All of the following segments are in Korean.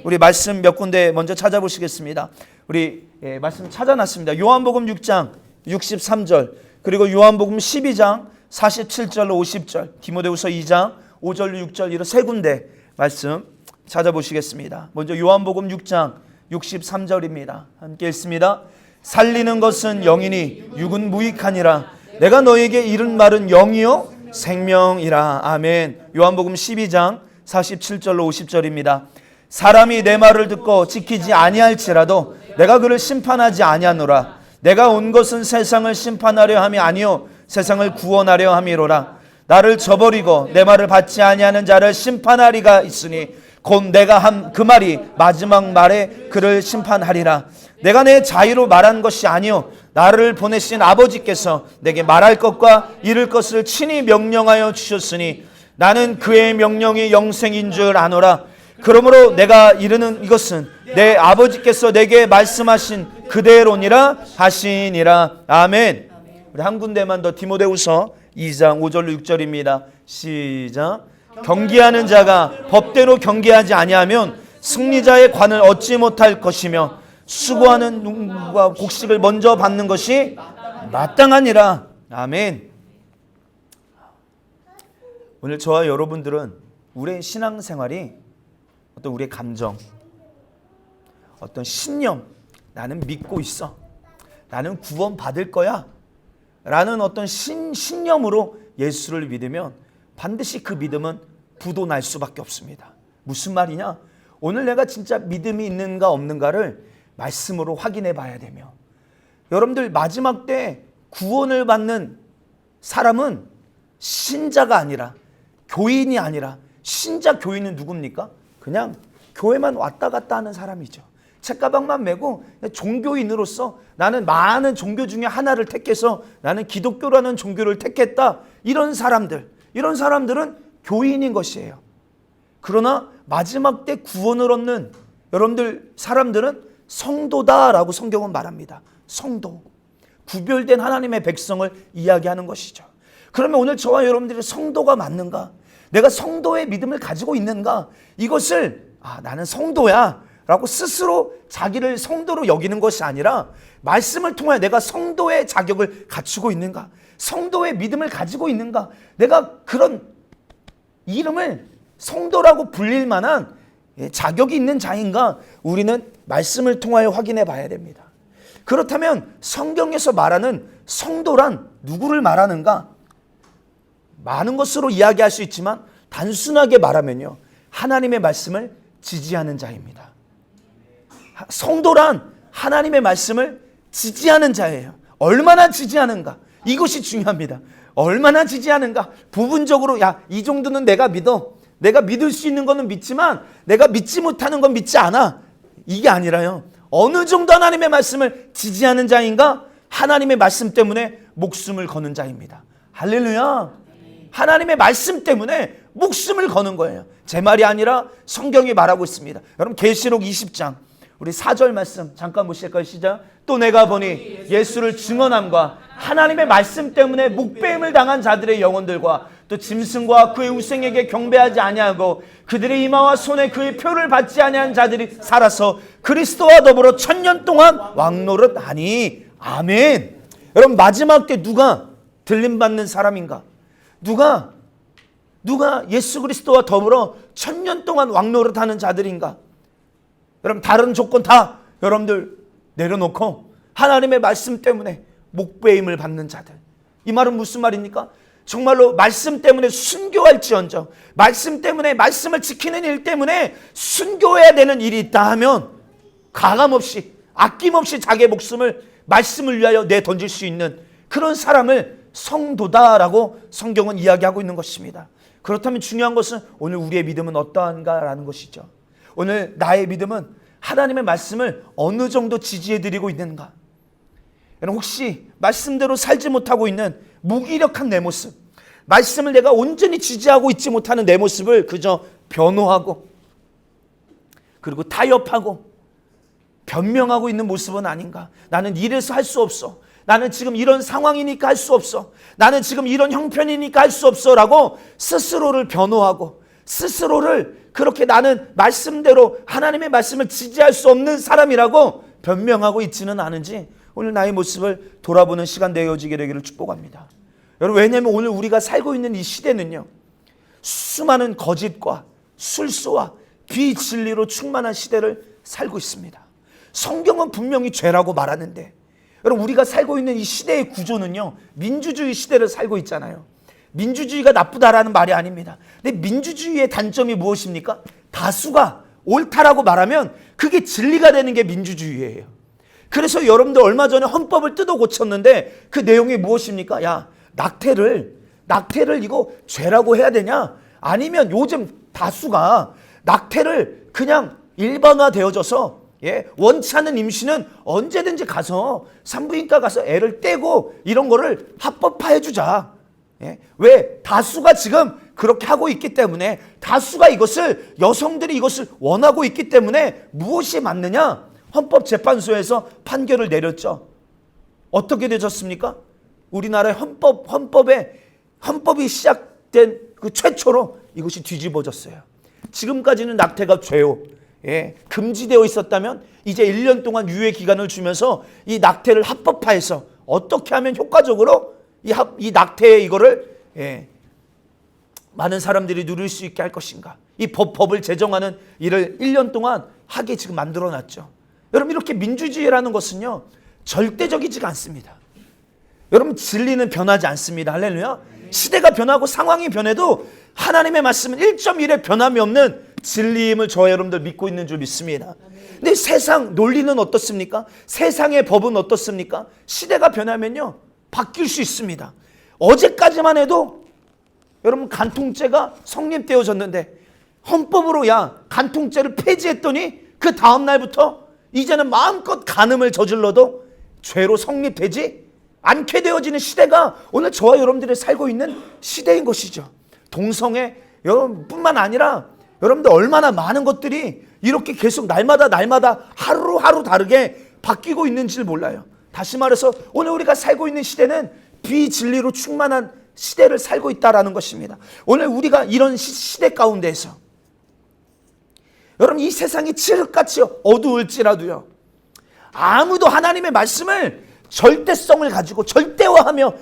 우리 말씀 몇 군데 먼저 찾아보시겠습니다. 우리 말씀 찾아놨습니다. 요한복음 6장 63절, 그리고 요한복음 12장 47절로 50절, 디모데후서 2장 5절로 6절, 이런 세 군데 말씀 찾아보시겠습니다. 먼저 요한복음 6장 63절입니다. 함께 읽습니다. 살리는 것은 영이니 육은 무익하니라. 내가 너에게 이른 말은 영이요 생명이라. 아멘. 요한복음 12장 47절로 50절입니다. 사람이 내 말을 듣고 지키지 아니할지라도 내가 그를 심판하지 아니하노라. 내가 온 것은 세상을 심판하려 함이 아니요 세상을 구원하려 함이로라. 나를 저버리고 내 말을 받지 아니하는 자를 심판하리가 있으니 곧 내가 한 그 말이 마지막 말에 그를 심판하리라. 내가 내 자유로 말한 것이 아니요 나를 보내신 아버지께서 내게 말할 것과 이를 것을 친히 명령하여 주셨으니 나는 그의 명령이 영생인 줄 아노라. 그러므로 내가 이르는 이것은 내 아버지께서 내게 말씀하신 그대로니라 하시니라. 아멘. 우리 한 군데만 더, 디모데후서 2장 5절로 6절입니다. 시작. 경계하는 자가 법대로 경계하지 아니하면 승리자의 관을 얻지 못할 것이며 수고하는 누군가 곡식을 먼저 받는 것이 마땅하니라. 아멘. 오늘 저와 여러분들은 우리의 신앙생활이 어떤 우리의 감정, 어떤 신념, 나는 믿고 있어, 나는 구원 받을 거야 라는 어떤 신념으로 예수를 믿으면 반드시 그 믿음은 부도 날 수밖에 없습니다. 무슨 말이냐? 오늘 내가 진짜 믿음이 있는가 없는가를 말씀으로 확인해 봐야 되며, 여러분들 마지막 때 구원을 받는 사람은 신자가 아니라, 교인이 아니라, 신자 교인은 누굽니까? 그냥 교회만 왔다 갔다 하는 사람이죠. 책가방만 메고 종교인으로서 나는 많은 종교 중에 하나를 택해서 나는 기독교라는 종교를 택했다, 이런 사람들은 교인인 것이에요. 그러나 마지막 때 구원을 얻는 여러분들 사람들은 성도다라고 성경은 말합니다. 성도, 구별된 하나님의 백성을 이야기하는 것이죠. 그러면 오늘 저와 여러분들이 성도가 맞는가? 내가 성도의 믿음을 가지고 있는가? 이것을 나는 성도야 라고 스스로 자기를 성도로 여기는 것이 아니라 말씀을 통해 내가 성도의 자격을 갖추고 있는가? 성도의 믿음을 가지고 있는가? 내가 그런 이름을 성도라고 불릴 만한 자격이 있는 자인가? 우리는 말씀을 통하여 확인해 봐야 됩니다. 그렇다면 성경에서 말하는 성도란 누구를 말하는가? 많은 것으로 이야기할 수 있지만 단순하게 말하면요, 하나님의 말씀을 지지하는 자입니다. 성도란 하나님의 말씀을 지지하는 자예요. 얼마나 지지하는가? 이것이 중요합니다. 얼마나 지지하는가? 부분적으로 이 정도는 내가 믿어, 내가 믿을 수 있는 거는 믿지만 내가 믿지 못하는 건 믿지 않아, 이게 아니라요, 어느 정도 하나님의 말씀을 지지하는 자인가? 하나님의 말씀 때문에 목숨을 거는 자입니다. 할렐루야. 하나님의 말씀 때문에 목숨을 거는 거예요. 제 말이 아니라 성경이 말하고 있습니다. 여러분 계시록 20장 우리 4절 말씀 잠깐 보실까요? 시작. 또 내가 보니 예수를 증언함과 하나님의 말씀 때문에 목배임을 당한 자들의 영혼들과 또 짐승과 그의 우생에게 경배하지 아니하고 그들의 이마와 손에 그의 표를 받지 아니한 자들이 살아서 그리스도와 더불어 1000년 동안 왕노릇하니. 아멘. 여러분 마지막 때 누가 들림받는 사람인가? 누가 예수 그리스도와 더불어 1000년 동안 왕노릇하는 자들인가? 여러분 다른 조건 다 여러분들 내려놓고 하나님의 말씀 때문에 목배임을 받는 자들. 이 말은 무슨 말입니까? 정말로 말씀 때문에 순교할지언정, 말씀 때문에, 말씀을 지키는 일 때문에 순교해야 되는 일이 있다 하면 가감없이 아낌없이 자기의 목숨을 말씀을 위하여 내던질 수 있는 그런 사람을 성도다라고 성경은 이야기하고 있는 것입니다. 그렇다면 중요한 것은 오늘 우리의 믿음은 어떠한가라는 것이죠. 오늘 나의 믿음은 하나님의 말씀을 어느 정도 지지해드리고 있는가? 여러분 혹시 말씀대로 살지 못하고 있는 무기력한 내 모습, 말씀을 내가 온전히 지지하고 있지 못하는 내 모습을 그저 변호하고 그리고 타협하고 변명하고 있는 모습은 아닌가? 나는 이래서 할 수 없어, 나는 지금 이런 상황이니까 할 수 없어, 나는 지금 이런 형편이니까 할 수 없어 라고 스스로를 변호하고 스스로를 그렇게 나는 말씀대로 하나님의 말씀을 지지할 수 없는 사람이라고 변명하고 있지는 않은지 오늘 나의 모습을 돌아보는 시간 되어지게 되기를 축복합니다. 여러분, 왜냐하면 오늘 우리가 살고 있는 이 시대는요, 수많은 거짓과 술수와 비진리로 충만한 시대를 살고 있습니다. 성경은 분명히 죄라고 말하는데, 여러분, 우리가 살고 있는 이 시대의 구조는요, 민주주의 시대를 살고 있잖아요. 민주주의가 나쁘다라는 말이 아닙니다. 근데 민주주의의 단점이 무엇입니까? 다수가 옳다라고 말하면 그게 진리가 되는 게 민주주의예요. 그래서 여러분들 얼마 전에 헌법을 뜯어 고쳤는데 그 내용이 무엇입니까? 야, 낙태를 이거 죄라고 해야 되냐? 아니면 요즘 다수가 낙태를 그냥 일반화되어져서 원치 않는 임신은 언제든지 가서 산부인과 가서 애를 떼고 이런 거를 합법화해 주자. 왜? 다수가 지금 그렇게 하고 있기 때문에, 다수가 여성들이 이것을 원하고 있기 때문에 무엇이 맞느냐? 헌법재판소에서 판결을 내렸죠. 어떻게 되셨습니까? 우리나라의 헌법이 시작된 그 최초로 이것이 뒤집어졌어요. 지금까지는 낙태가 죄요. 금지되어 있었다면 이제 1년 동안 유예 기간을 주면서 이 낙태를 합법화해서 어떻게 하면 효과적으로 이 낙태의 이거를 많은 사람들이 누릴 수 있게 할 것인가. 이 법을 제정하는 일을 1년 동안 하게 지금 만들어놨죠. 여러분, 이렇게 민주주의라는 것은요, 절대적이지가 않습니다. 여러분, 진리는 변하지 않습니다. 할렐루야. 시대가 변하고 상황이 변해도 하나님의 말씀은 1.1의 변함이 없는 진리임을 저와 여러분들 믿고 있는 줄 믿습니다. 근데 세상 논리는 어떻습니까? 세상의 법은 어떻습니까? 시대가 변하면요, 바뀔 수 있습니다. 어제까지만 해도 여러분, 간통죄가 성립되어졌는데 헌법으로 간통죄를 폐지했더니 그 다음 날부터 이제는 마음껏 간음을 저질러도 죄로 성립되지 않게 되어지는 시대가 오늘 저와 여러분들이 살고 있는 시대인 것이죠. 동성애 여러분뿐만 아니라 여러분들 얼마나 많은 것들이 이렇게 계속 날마다 하루하루 다르게 바뀌고 있는지를 몰라요. 다시 말해서 오늘 우리가 살고 있는 시대는 비진리로 충만한 시대를 살고 있다는 것입니다. 오늘 우리가 이런 시대 가운데서 여러분, 이 세상이 칠흑같이 어두울지라도요, 아무도 하나님의 말씀을 절대성을 가지고 절대화하며,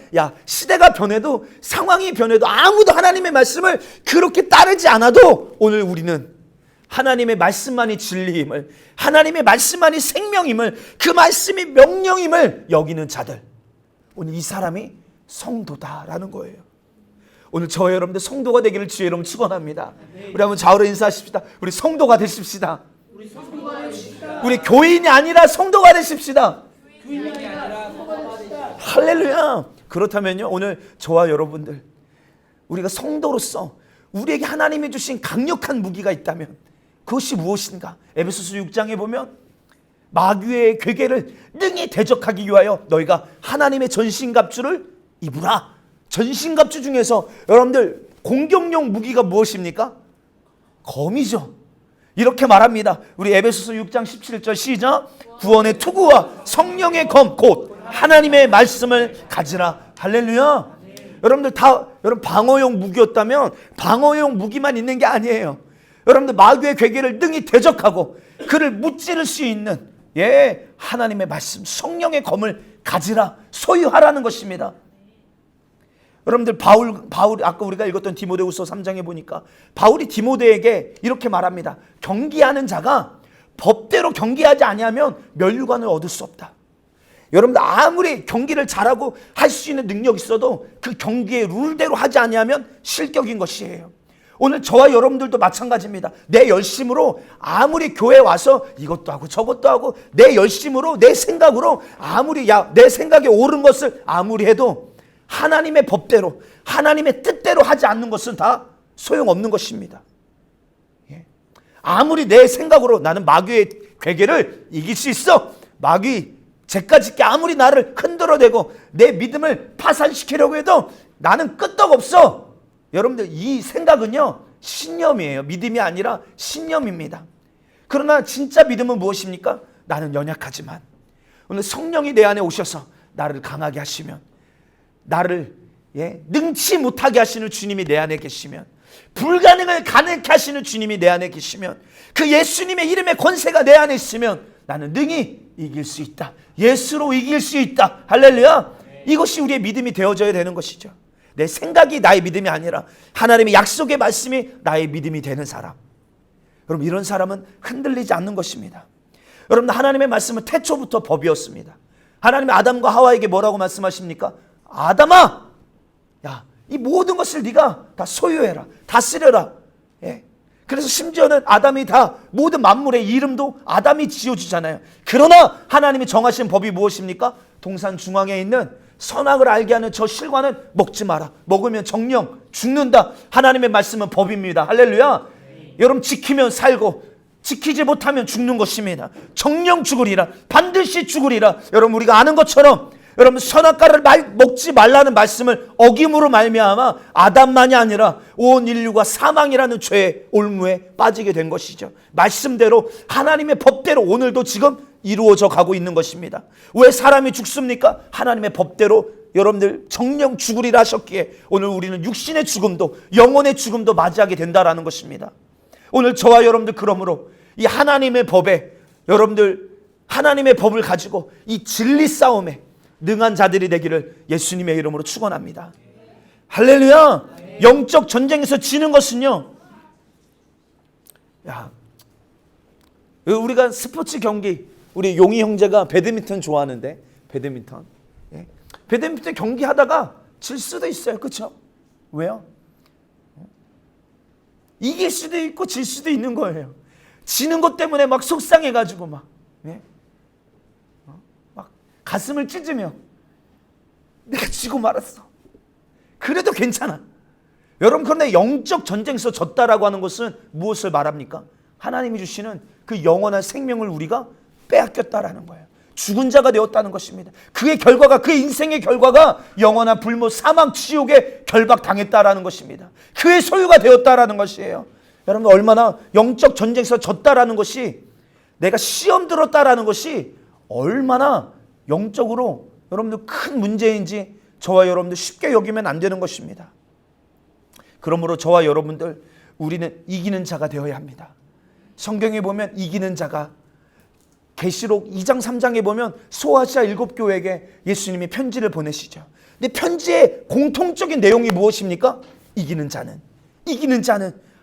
시대가 변해도 상황이 변해도 아무도 하나님의 말씀을 그렇게 따르지 않아도 오늘 우리는 하나님의 말씀만이 진리임을, 하나님의 말씀만이 생명임을, 그 말씀이 명령임을 여기는 자들, 오늘 이 사람이 성도다라는 거예요. 오늘 저와 여러분들 성도가 되기를 주의 이름 축원합니다. 우리 한번 좌우로 인사하십시다. 우리 성도가 되십시다. 우리 교인이 아니라 성도가 되십시다. 할렐루야. 그렇다면요, 오늘 저와 여러분들, 우리가 성도로서 우리에게 하나님이 주신 강력한 무기가 있다면 그것이 무엇인가? 에베소서 6장에 보면 마귀의 괴계를 능히 대적하기 위하여 너희가 하나님의 전신갑주를 입으라. 전신갑주 중에서 여러분들 공격용 무기가 무엇입니까? 검이죠. 이렇게 말합니다. 우리 에베소서 6장 17절 시작. 구원의 투구와 성령의 검 곧 하나님의 말씀을 가지라. 할렐루야. 여러분들 여러분 방어용 무기였다면 방어용 무기만 있는 게 아니에요. 여러분들 마귀의 괴계를 능히 대적하고 그를 무찌를 수 있는 하나님의 말씀, 성령의 검을 가지라, 소유하라는 것입니다. 여러분들 바울 아까 우리가 읽었던 디모데후서 3장에 보니까 바울이 디모데에게 이렇게 말합니다. 경기하는 자가 법대로 경기하지 아니하면 면류관을 얻을 수 없다. 여러분들 아무리 경기를 잘하고 할 수 있는 능력이 있어도 그 경기의 룰대로 하지 아니하면 실격인 것이에요. 오늘 저와 여러분들도 마찬가지입니다. 내 열심으로 아무리 교회 와서 이것도 하고 저것도 하고 내 열심으로 내 생각으로 아무리 내 생각에 옳은 것을 아무리 해도 하나님의 법대로 하나님의 뜻대로 하지 않는 것은 다 소용없는 것입니다. 아무리 내 생각으로 나는 마귀의 괴계를 이길 수 있어, 마귀 쟤까짓게 아무리 나를 흔들어대고 내 믿음을 파산시키려고 해도 나는 끄떡없어. 여러분들 이 생각은요 신념이에요. 믿음이 아니라 신념입니다. 그러나 진짜 믿음은 무엇입니까? 나는 연약하지만 오늘 성령이 내 안에 오셔서 나를 강하게 하시면, 나를 능치 못하게 하시는 주님이 내 안에 계시면, 불가능을 가능케 하시는 주님이 내 안에 계시면, 그 예수님의 이름의 권세가 내 안에 있으면 나는 능히 이길 수 있다. 예수로 이길 수 있다. 할렐루야. 이것이 우리의 믿음이 되어져야 되는 것이죠. 내 생각이 나의 믿음이 아니라 하나님의 약속의 말씀이 나의 믿음이 되는 사람. 여러분, 이런 사람은 흔들리지 않는 것입니다. 여러분, 하나님의 말씀은 태초부터 법이었습니다. 하나님의 아담과 하와에게 뭐라고 말씀하십니까? 아담아, 야, 이 모든 것을 네가 다 소유해라, 다스려라. 예. 그래서 심지어는 아담이 다 모든 만물의 이름도 아담이 지어주잖아요. 그러나 하나님이 정하신 법이 무엇입니까? 동산 중앙에 있는 선악을 알게 하는 저 실과는 먹지 마라. 먹으면 정령 죽는다. 하나님의 말씀은 법입니다. 할렐루야. 여러분, 지키면 살고 지키지 못하면 죽는 것입니다. 정령 죽으리라. 반드시 죽으리라. 여러분, 우리가 아는 것처럼 여러분, 선악과를 먹지 말라는 말씀을 어김으로 말미암아 아담만이 아니라 온 인류가 사망이라는 죄의 올무에 빠지게 된 것이죠. 말씀대로 하나님의 법대로 오늘도 지금 이루어져 가고 있는 것입니다. 왜 사람이 죽습니까? 하나님의 법대로 여러분들 정령 죽으리라 하셨기에 오늘 우리는 육신의 죽음도 영혼의 죽음도 맞이하게 된다라는 것입니다. 오늘 저와 여러분들, 그러므로 이 하나님의 법에, 여러분들 하나님의 법을 가지고 이 진리 싸움에 능한 자들이 되기를 예수님의 이름으로 축원합니다. 할렐루야. 영적 전쟁에서 지는 것은요, 야, 우리가 스포츠 경기, 우리 용희 형제가 배드민턴 좋아하는데, 배드민턴, 예. 배드민턴 경기하다가 질 수도 있어요. 그렇죠? 왜요? 이길 수도 있고 질 수도 있는 거예요. 지는 것 때문에 막 속상해가지고 막, 예? 막 가슴을 찢으며 내가 지고 말았어. 그래도 괜찮아. 여러분, 그런데 영적 전쟁에서 졌다라고 하는 것은 무엇을 말합니까? 하나님이 주시는 그 영원한 생명을 우리가 빼앗겼다라는 거예요. 죽은 자가 되었다는 것입니다. 그의 결과가, 그의 인생의 결과가 영원한 불모, 사망, 지옥에 결박당했다라는 것입니다. 그의 소유가 되었다라는 것이에요. 여러분, 얼마나 영적 전쟁에서 졌다라는 것이, 내가 시험 들었다라는 것이 얼마나 영적으로 여러분들 큰 문제인지 저와 여러분들 쉽게 여기면 안 되는 것입니다. 그러므로 저와 여러분들, 우리는 이기는 자가 되어야 합니다. 성경에 보면 이기는 자가, 계시록 2장 3장에 보면 소아시아 7교회에게 예수님이 편지를 보내시죠. 근데 편지의 공통적인 내용이 무엇입니까? 이기는 자는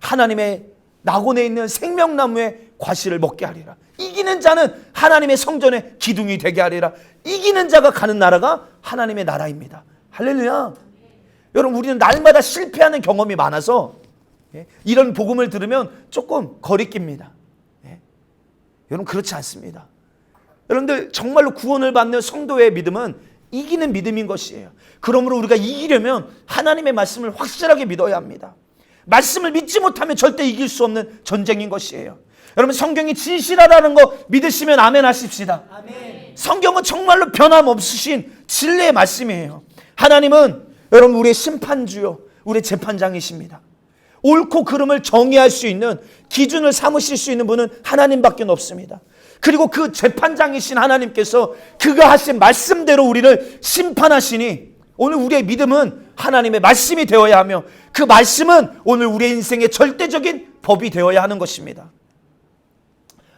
하나님의 낙원에 있는 생명나무의 과실을 먹게 하리라. 이기는 자는 하나님의 성전의 기둥이 되게 하리라. 이기는 자가 가는 나라가 하나님의 나라입니다. 할렐루야. 여러분, 우리는 날마다 실패하는 경험이 많아서 이런 복음을 들으면 조금 거리낍니다. 여러분, 그렇지 않습니다. 여러분들, 정말로 구원을 받는 성도의 믿음은 이기는 믿음인 것이에요. 그러므로 우리가 이기려면 하나님의 말씀을 확실하게 믿어야 합니다. 말씀을 믿지 못하면 절대 이길 수 없는 전쟁인 것이에요. 여러분, 성경이 진실하다는 거 믿으시면 아멘 하십시다. 아멘. 성경은 정말로 변함없으신 진리의 말씀이에요. 하나님은 여러분, 우리의 심판주요, 우리의 재판장이십니다. 옳고 그름을 정의할 수 있는, 기준을 삼으실 수 있는 분은 하나님밖에 없습니다. 그리고 그 재판장이신 하나님께서 그가 하신 말씀대로 우리를 심판하시니 오늘 우리의 믿음은 하나님의 말씀이 되어야 하며, 그 말씀은 오늘 우리의 인생의 절대적인 법이 되어야 하는 것입니다.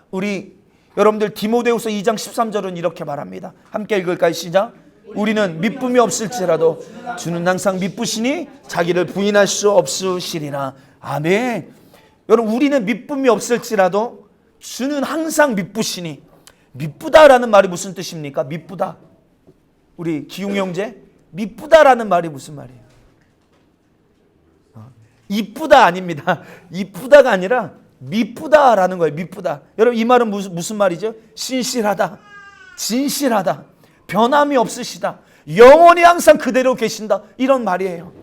우리 여러분들 디모데후서 2장 13절은 이렇게 말합니다. 함께 읽을까요? 시작. 우리는 미쁨이 없을지라도 주는 항상 미쁘시니 자기를 부인할 수 없으시리라. 아멘. 여러분, 우리는 미쁨이 없을지라도 주는 항상 미쁘시니, 미쁘다라는 말이 무슨 뜻입니까? 미쁘다. 우리 기웅 형제, 미쁘다라는 말이 무슨 말이에요? 이쁘다 아닙니다. 이쁘다가 아니라 미쁘다라는 거예요. 미쁘다. 여러분, 이 말은 무슨 말이죠? 신실하다, 진실하다, 변함이 없으시다, 영원히 항상 그대로 계신다, 이런 말이에요.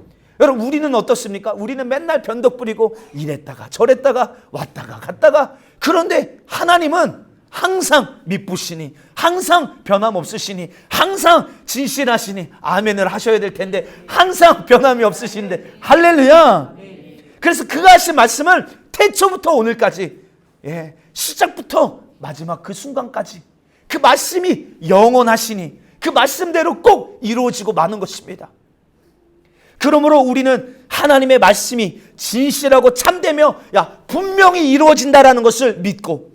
여러분, 우리는 어떻습니까? 우리는 맨날 변덕 부리고 이랬다가 저랬다가 왔다가 갔다가, 그런데 하나님은 항상 미쁘시니, 항상 변함없으시니, 항상 진실하시니, 아멘을 하셔야 될 텐데 항상 변함이 없으신데, 할렐루야. 그래서 그가 하신 말씀을 태초부터 오늘까지, 시작부터 마지막 그 순간까지 그 말씀이 영원하시니 그 말씀대로 꼭 이루어지고 마는 것입니다. 그러므로 우리는 하나님의 말씀이 진실하고 참되며 분명히 이루어진다라는 것을 믿고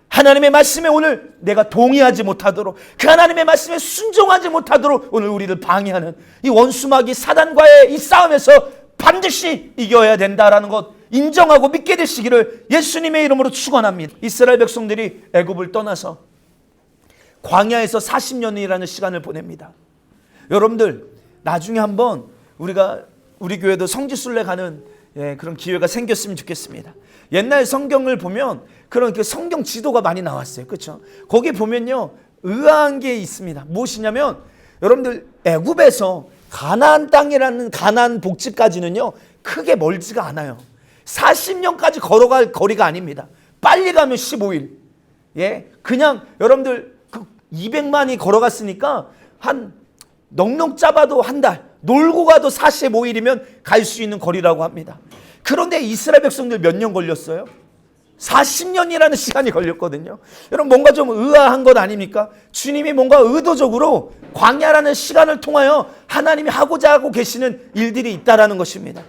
하나님의 말씀에 오늘 내가 동의하지 못하도록 그 하나님의 말씀에 순종하지 못하도록 오늘 우리를 방해하는 이 원수마귀 사단과의 이 싸움에서 반드시 이겨야 된다라는 것 인정하고 믿게 되시기를 예수님의 이름으로 축원합니다. 이스라엘 백성들이 애굽을 떠나서 광야에서 40년이라는 시간을 보냅니다. 여러분들 나중에 한번 우리 교회도 성지순례 가는 그런 기회가 생겼으면 좋겠습니다. 옛날 성경을 보면 그런 성경 지도가 많이 나왔어요. 그렇죠? 거기 보면요 의아한 게 있습니다. 무엇이냐면 여러분들 애굽에서 가나안 땅이라는 가나안 복지까지는요 크게 멀지가 않아요. 40년까지 걸어갈 거리가 아닙니다. 빨리 가면 15일. 그냥 여러분들 200만이 걸어갔으니까 한 넉넉 잡아도 한 달, 놀고 가도 45일이면 갈 수 있는 거리라고 합니다. 그런데 이스라엘 백성들 몇 년 걸렸어요? 40년이라는 시간이 걸렸거든요. 여러분 뭔가 좀 의아한 것 아닙니까? 주님이 뭔가 의도적으로 광야라는 시간을 통하여 하나님이 하고자 하고 계시는 일들이 있다라는 것입니다.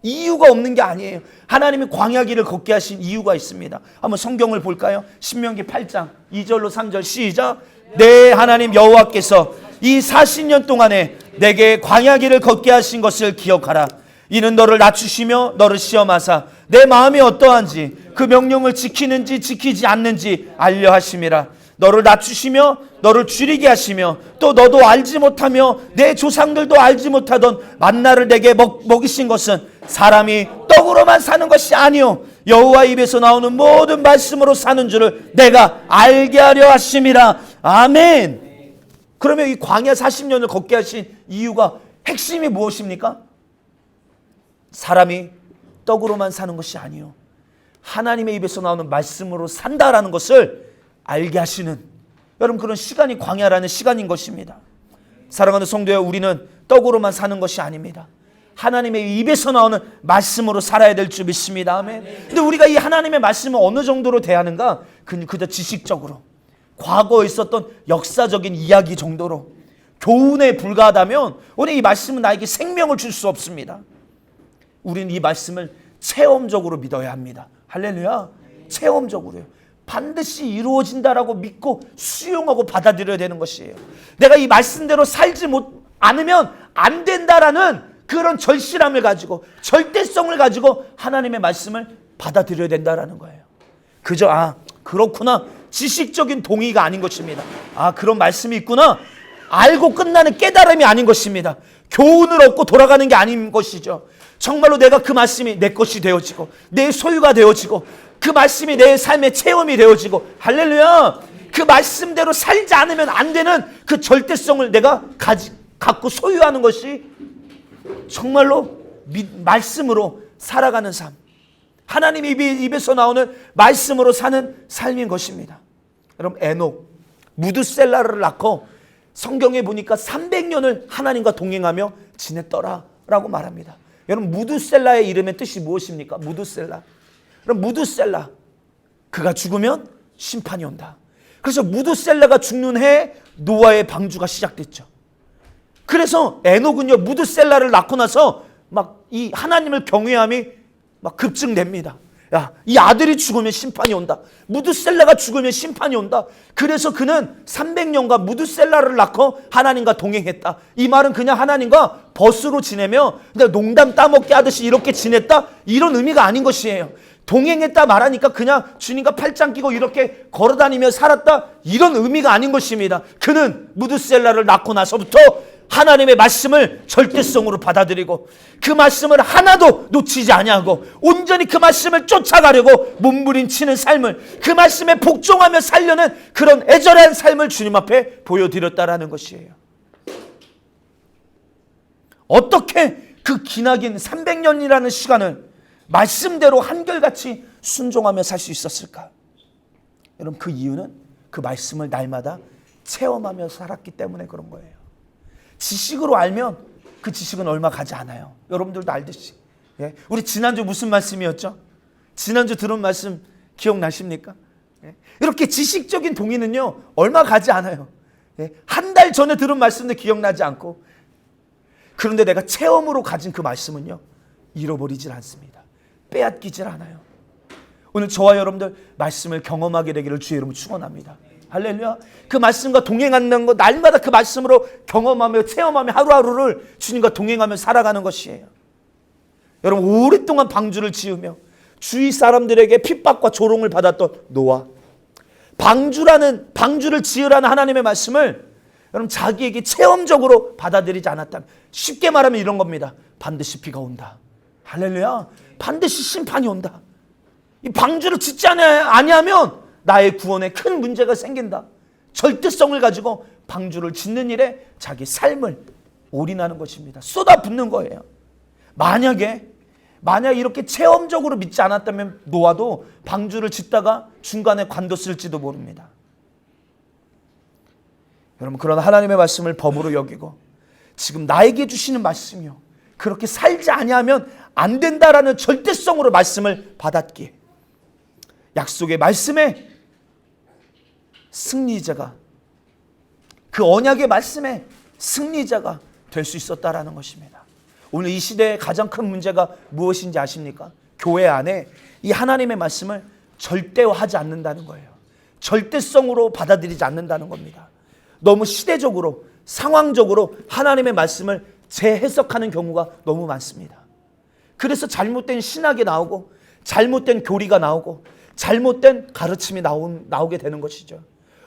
이유가 없는 게 아니에요. 하나님이 광야길을 걷게 하신 이유가 있습니다. 한번 성경을 볼까요? 신명기 8장 2절로 3절 시작. 내 하나님 여호와께서 이 40년 동안에 내게 광야길을 걷게 하신 것을 기억하라. 이는 너를 낮추시며 너를 시험하사 내 마음이 어떠한지 그 명령을 지키는지 지키지 않는지 알려 하심이라. 너를 낮추시며 너를 줄이게 하시며 또 너도 알지 못하며 내 조상들도 알지 못하던 만나를 내게 먹이신 것은 사람이 떡으로만 사는 것이 아니요 여호와 입에서 나오는 모든 말씀으로 사는 줄을 내가 알게 하려 하심이라. 아멘. 그러면 이 광야 40년을 걷게 하신 이유가 핵심이 무엇입니까? 사람이 떡으로만 사는 것이 아니요 하나님의 입에서 나오는 말씀으로 산다라는 것을 알게 하시는 여러분 그런 시간이 광야라는 시간인 것입니다. 사랑하는 성도여, 우리는 떡으로만 사는 것이 아닙니다. 하나님의 입에서 나오는 말씀으로 살아야 될 줄 믿습니다. 아멘. 근데 우리가 이 하나님의 말씀을 어느 정도로 대하는가? 그저 지식적으로 과거에 있었던 역사적인 이야기 정도로 교훈에 불과하다면 오늘 이 말씀은 나에게 생명을 줄 수 없습니다. 우리는 이 말씀을 체험적으로 믿어야 합니다. 할렐루야. 체험적으로요. 반드시 이루어진다라고 믿고 수용하고 받아들여야 되는 것이에요. 내가 이 말씀대로 살지 않으면 안 된다라는 그런 절실함을 가지고 절대성을 가지고 하나님의 말씀을 받아들여야 된다라는 거예요. 그저 그렇구나 지식적인 동의가 아닌 것입니다. 그런 말씀이 있구나 알고 끝나는 깨달음이 아닌 것입니다. 교훈을 얻고 돌아가는 게 아닌 것이죠. 정말로 내가 그 말씀이 내 것이 되어지고 내 소유가 되어지고 그 말씀이 내 삶의 체험이 되어지고 할렐루야. 그 말씀대로 살지 않으면 안 되는 그 절대성을 내가 갖고 소유하는 것이 정말로 말씀으로 살아가는 삶, 하나님 입에서 나오는 말씀으로 사는 삶인 것입니다. 여러분 에녹 무드셀라를 낳고 성경에 보니까 300년을 하나님과 동행하며 지냈더라라고 말합니다. 여러분 무드셀라의 이름의 뜻이 무엇입니까? 무드셀라. 그럼 무드셀라 그가 죽으면 심판이 온다. 그래서 무드셀라가 죽는 해에 노아의 방주가 시작됐죠. 그래서 에녹은요 무드셀라를 낳고 나서 막 이 하나님을 경외함이 막 급증됩니다. 이 아들이 죽으면 심판이 온다. 무드셀라가 죽으면 심판이 온다. 그래서 그는 300년간 무드셀라를 낳고 하나님과 동행했다. 이 말은 그냥 하나님과 벗으로 지내며 그냥 농담 따먹게 하듯이 이렇게 지냈다? 이런 의미가 아닌 것이에요. 동행했다 말하니까 그냥 주님과 팔짱 끼고 이렇게 걸어다니며 살았다? 이런 의미가 아닌 것입니다. 그는 무드셀라를 낳고 나서부터 하나님의 말씀을 절대성으로 받아들이고 그 말씀을 하나도 놓치지 아니하고 온전히 그 말씀을 쫓아가려고 몸부림치는 삶을 그 말씀에 복종하며 살려는 그런 애절한 삶을 주님 앞에 보여드렸다라는 것이에요. 어떻게 그 기나긴 300년이라는 시간을 말씀대로 한결같이 순종하며 살 수 있었을까? 여러분 그 이유는 그 말씀을 날마다 체험하며 살았기 때문에 그런 거예요. 지식으로 알면 그 지식은 얼마 가지 않아요. 여러분들도 알듯이. 우리 지난주 무슨 말씀이었죠? 지난주 들은 말씀 기억나십니까? 이렇게 지식적인 동의는요 얼마 가지 않아요. 한 달 전에 들은 말씀도 기억나지 않고 그런데 내가 체험으로 가진 그 말씀은요 잃어버리질 않습니다. 빼앗기질 않아요. 오늘 저와 여러분들 말씀을 경험하게 되기를 주의 이름으로 축원합니다. 할렐루야. 그 말씀과 동행하는 것, 날마다 그 말씀으로 경험하며 체험하며 하루하루를 주님과 동행하며 살아가는 것이에요. 여러분, 오랫동안 방주를 지으며 주위 사람들에게 핍박과 조롱을 받았던 노아, 방주를 지으라는 하나님의 말씀을 여러분 자기에게 체험적으로 받아들이지 않았다면, 쉽게 말하면 이런 겁니다. 반드시 비가 온다. 할렐루야. 반드시 심판이 온다. 이 방주를 짓지 아니하면 나의 구원에 큰 문제가 생긴다. 절대성을 가지고 방주를 짓는 일에 자기 삶을 올인하는 것입니다. 쏟아붓는 거예요. 만약에 이렇게 체험적으로 믿지 않았다면 노아도 방주를 짓다가 중간에 관뒀을지도 모릅니다. 여러분, 그런 하나님의 말씀을 법으로 여기고 지금 나에게 주시는 말씀이요, 그렇게 살지 아니하면 안 된다라는 절대성으로 말씀을 받았기에 약속의 말씀에 승리자가, 그 언약의 말씀에 승리자가 될 수 있었다라는 것입니다. 오늘 이 시대의 가장 큰 문제가 무엇인지 아십니까? 교회 안에 이 하나님의 말씀을 절대화하지 않는다는 거예요. 절대성으로 받아들이지 않는다는 겁니다. 너무 시대적으로, 상황적으로 하나님의 말씀을 재해석하는 경우가 너무 많습니다. 그래서 잘못된 신학이 나오고, 잘못된 교리가 나오고, 잘못된 가르침이 나오게 되는 것이죠.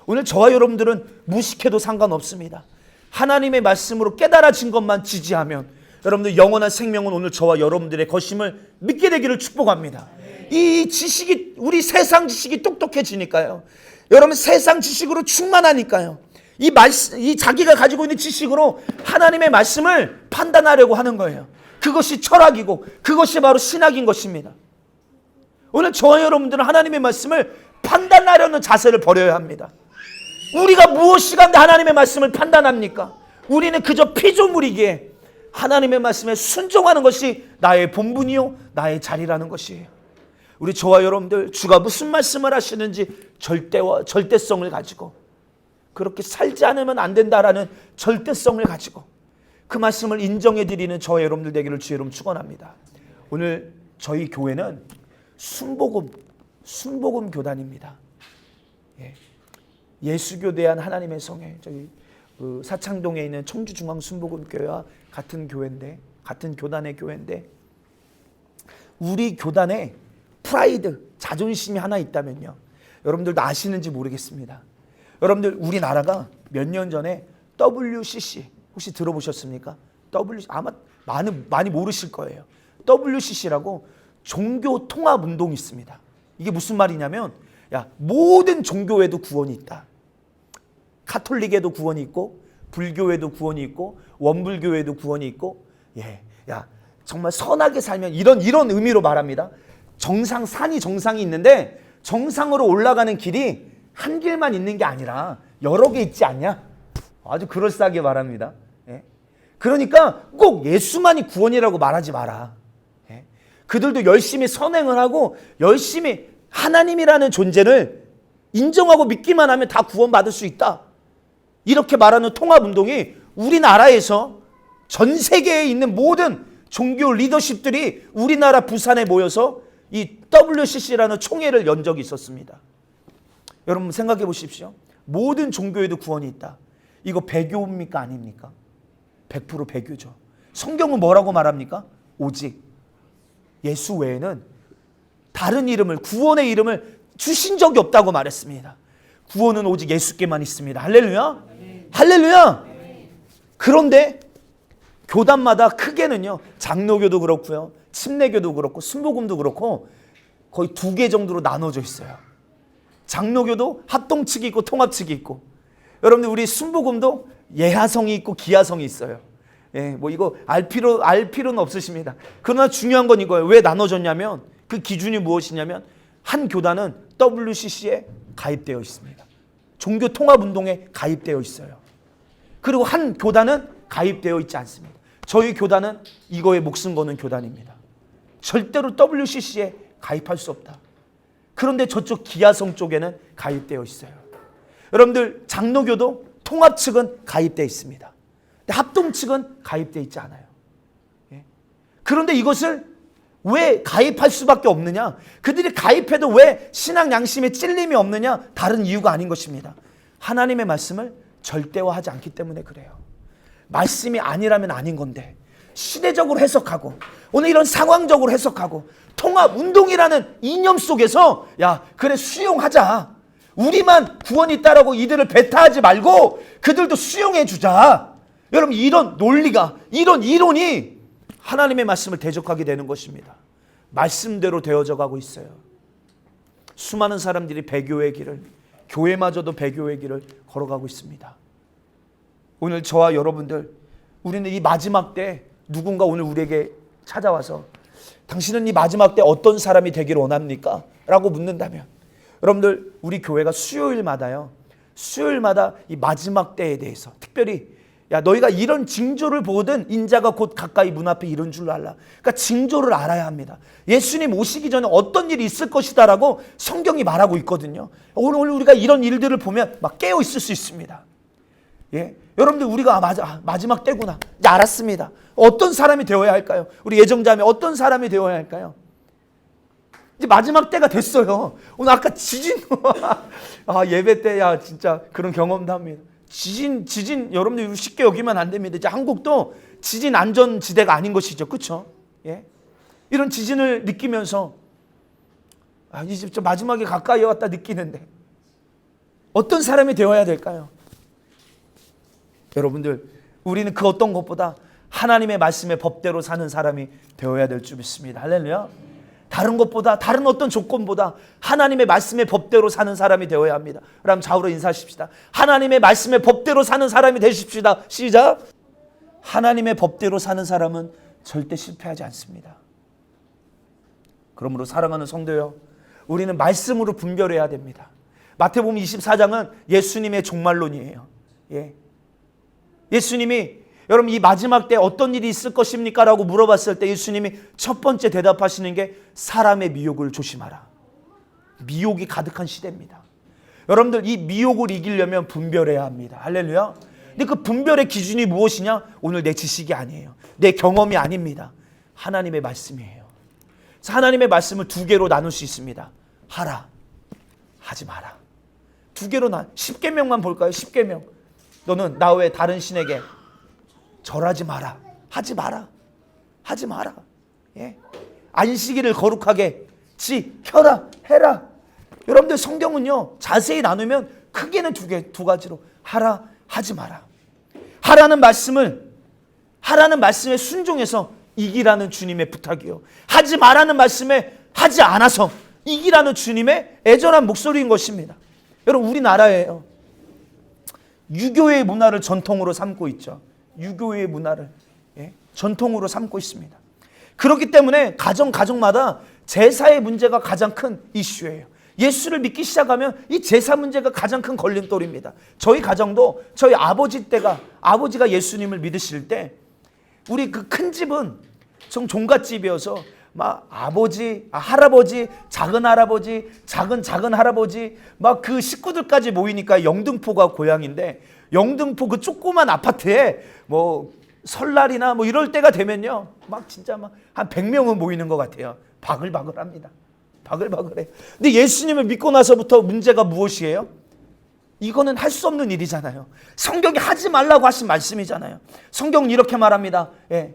오늘 저와 여러분들은 무식해도 상관없습니다. 하나님의 말씀으로 깨달아진 것만 지지하면 여러분들 영원한 생명은 오늘 저와 여러분들의 것임을 믿게 되기를 축복합니다. 이 지식이, 우리 세상 지식이 똑똑해지니까요, 여러분 세상 지식으로 충만하니까요, 이 자기가 가지고 있는 지식으로 하나님의 말씀을 판단하려고 하는 거예요. 그것이 철학이고 그것이 바로 신학인 것입니다. 오늘 저와 여러분들은 하나님의 말씀을 판단하려는 자세를 버려야 합니다. 우리가 무엇이 간데 하나님의 말씀을 판단합니까? 우리는 그저 피조물이기에 하나님의 말씀에 순종하는 것이 나의 본분이요, 나의 자리라는 것이에요. 우리 저와 여러분들, 주가 무슨 말씀을 하시는지 절대성을 가지고, 그렇게 살지 않으면 안 된다라는 절대성을 가지고 그 말씀을 인정해드리는 저와 여러분들 되기를 주의 이름으로 축원합니다. 오늘 저희 교회는 순복음 교단입니다. 예수교대한 하나님의 성회, 저희 사창동에 있는 청주중앙순복음교회와 같은 교회인데, 같은 교단의 교회인데, 우리 교단에 프라이드, 자존심이 하나 있다면요, 여러분들도 아시는지 모르겠습니다. 여러분들, 우리나라가 몇 년 전에 WCC 혹시 들어보셨습니까? 아마 많이 모르실 거예요. WCC라고 종교 통합 운동이 있습니다. 이게 무슨 말이냐면, 모든 종교에도 구원이 있다. 카톨릭에도 구원이 있고, 불교에도 구원이 있고, 원불교에도 구원이 있고, 정말 선하게 살면, 이런 의미로 말합니다. 산이 정상이 있는데 정상으로 올라가는 길이 한 길만 있는 게 아니라 여러 개 있지 않냐? 아주 그럴싸하게 말합니다. 그러니까 꼭 예수만이 구원이라고 말하지 마라. 그들도 열심히 선행을 하고 열심히 하나님이라는 존재를 인정하고 믿기만 하면 다 구원받을 수 있다. 이렇게 말하는 통합운동이 우리나라에서 전 세계에 있는 모든 종교 리더십들이 우리나라 부산에 모여서 이 WCC라는 총회를 연 적이 있었습니다. 여러분 생각해 보십시오. 모든 종교에도 구원이 있다. 이거 배교입니까? 아닙니까? 100% 배교죠. 성경은 뭐라고 말합니까? 오직 예수 외에는 다른 이름을, 구원의 이름을 주신 적이 없다고 말했습니다. 구원은 오직 예수께만 있습니다. 할렐루야. 할렐루야. 그런데 교단마다 크게는요, 장로교도 그렇고요, 침례교도 그렇고, 순복음도 그렇고 거의 2개 정도로 나눠져 있어요. 장로교도 합동 측이 있고 통합 측이 있고, 여러분들 우리 순복음도 예하성이 있고 기하성이 있어요. 이거 알 필요는 없으십니다. 그러나 중요한 건 이거예요. 왜 나눠졌냐면, 그 기준이 무엇이냐면, 한 교단은 WCC에 가입되어 있습니다. 종교 통합 운동에 가입되어 있어요. 그리고 한 교단은 가입되어 있지 않습니다. 저희 교단은 이거에 목숨 거는 교단입니다. 절대로 WCC에 가입할 수 없다. 그런데 저쪽 기하성 쪽에는 가입되어 있어요. 여러분들 장로교도 통합 측은 가입되어 있습니다. 근데 합동 측은 가입되어 있지 않아요. 그런데 이것을 왜 가입할 수밖에 없느냐? 그들이 가입해도 왜 신앙 양심에 찔림이 없느냐? 다른 이유가 아닌 것입니다. 하나님의 말씀을 절대화하지 않기 때문에 그래요. 말씀이 아니라면 아닌 건데 시대적으로 해석하고 오늘 이런 상황적으로 해석하고 통합 운동이라는 이념 속에서 야 그래 수용하자. 우리만 구원이 있다라고 이들을 배타하지 말고 그들도 수용해 주자. 여러분 이런 논리가 이런 이론이 하나님의 말씀을 대적하게 되는 것입니다. 말씀대로 되어져 가고 있어요. 수많은 사람들이 배교의 길을 교회마저도 배교의 길을 걸어가고 있습니다. 오늘 저와 여러분들 우리는 이 마지막 때 누군가 오늘 우리에게 찾아와서 당신은 이 마지막 때 어떤 사람이 되기를 원합니까? 라고 묻는다면 여러분들 우리 교회가 수요일마다 이 마지막 때에 대해서 특별히 야 너희가 이런 징조를 보거든 인자가 곧 가까이 문 앞에 이른 줄 알라. 그러니까 징조를 알아야 합니다. 예수님 오시기 전에 어떤 일이 있을 것이다 라고 성경이 말하고 있거든요. 오늘 우리가 이런 일들을 보면 막 깨어 있을 수 있습니다. 예, 여러분들 우리가 마지막 때구나 이제 알았습니다. 어떤 사람이 되어야 할까요? 우리 예정자매 어떤 사람이 되어야 할까요? 이제 마지막 때가 됐어요. 오늘 아까 지진 예배 때 야 진짜 그런 경험도 합니다. 지진 여러분들 쉽게 여기면 안 됩니다. 이제 한국도 지진 안전지대가 아닌 것이죠. 그렇죠? 예. 이런 지진을 느끼면서 이제 좀 마지막에 가까이 왔다 느끼는데 어떤 사람이 되어야 될까요? 여러분들 우리는 그 어떤 것보다 하나님의 말씀의 법대로 사는 사람이 되어야 될 줄 믿습니다. 할렐루야. 다른 것보다 다른 어떤 조건보다 하나님의 말씀의 법대로 사는 사람이 되어야 합니다. 그럼 좌우로 인사하십시다. 하나님의 말씀의 법대로 사는 사람이 되십시다. 시작. 하나님의 법대로 사는 사람은 절대 실패하지 않습니다. 그러므로 사랑하는 성도여 우리는 말씀으로 분별해야 됩니다. 마태복음 24장은 예수님의 종말론이에요. 예. 예수님이 여러분 이 마지막 때 어떤 일이 있을 것입니까? 라고 물어봤을 때 예수님이 첫 번째 대답하시는 게 사람의 미혹을 조심하라. 미혹이 가득한 시대입니다. 여러분들 이 미혹을 이기려면 분별해야 합니다. 할렐루야. 근데 그 분별의 기준이 무엇이냐? 오늘 내 지식이 아니에요. 내 경험이 아닙니다. 하나님의 말씀이에요. 그래서 하나님의 말씀을 두 개로 나눌 수 있습니다. 하라, 하지 마라. 두 개로 10계명만 볼까요? 10계명. 너는 나 외에 다른 신에게 절하지 마라. 하지 마라. 하지 마라. 예. 안식일을 거룩하게 지켜라. 해라. 여러분들 성경은요. 자세히 나누면 크게는 두 가지로 하라. 하지 마라. 하라는 말씀에 순종해서 이기라는 주님의 부탁이요. 하지 마라는 말씀에 하지 않아서 이기라는 주님의 애절한 목소리인 것입니다. 여러분 우리나라에요. 유교의 문화를 전통으로 삼고 있죠. 유교의 문화를 전통으로 삼고 있습니다. 그렇기 때문에 가정마다 제사의 문제가 가장 큰 이슈예요. 예수를 믿기 시작하면 이 제사 문제가 가장 큰 걸림돌입니다. 저희 가정도 저희 아버지가 예수님을 믿으실 때 우리 그 큰 집은 좀 종갓집이어서 막 할아버지, 작은 할아버지, 작은 할아버지 막 그 식구들까지 모이니까 영등포가 고향인데 영등포 그 조그만 아파트에 뭐 설날이나 뭐 이럴 때가 되면요 막 진짜 막 한 100명은 모이는 것 같아요. 바글바글합니다. 바글바글해. 근데 예수님을 믿고 나서부터 문제가 무엇이에요? 이거는 할 수 없는 일이잖아요. 성경이 하지 말라고 하신 말씀이잖아요. 성경은 이렇게 말합니다. 예.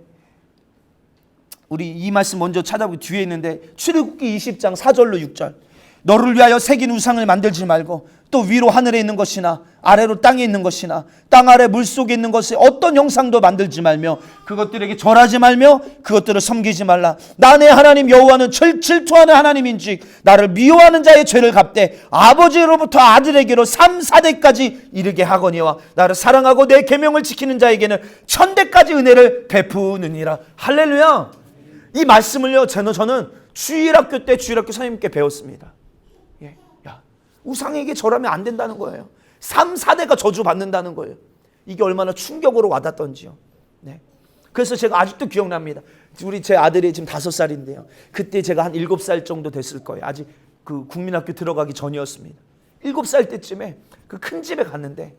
우리 이 말씀 먼저 찾아보기 뒤에 있는데 출애굽기 20장 4절로 6절. 너를 위하여 새긴 우상을 만들지 말고 또 위로 하늘에 있는 것이나 아래로 땅에 있는 것이나 땅 아래 물속에 있는 것에 어떤 형상도 만들지 말며 그것들에게 절하지 말며 그것들을 섬기지 말라. 나 내 하나님 여호와는 질투하는 하나님인즉 나를 미워하는 자의 죄를 갚되 아버지로부터 아들에게로 3, 4대까지 이르게 하거니와 나를 사랑하고 내 계명을 지키는 자에게는 1000대까지 은혜를 베푸느니라. 할렐루야. 이 말씀을요 저는 주일학교 때 주일학교 선생님께 배웠습니다. 우상에게 절하면 안 된다는 거예요. 3, 4대가 저주받는다는 거예요. 이게 얼마나 충격으로 와닿던지요. 네. 그래서 제가 아직도 기억납니다. 제 아들이 지금 5살인데요. 그때 제가 한 7살 정도 됐을 거예요. 아직 그 국민학교 들어가기 전이었습니다. 7살 때쯤에 그 큰 집에 갔는데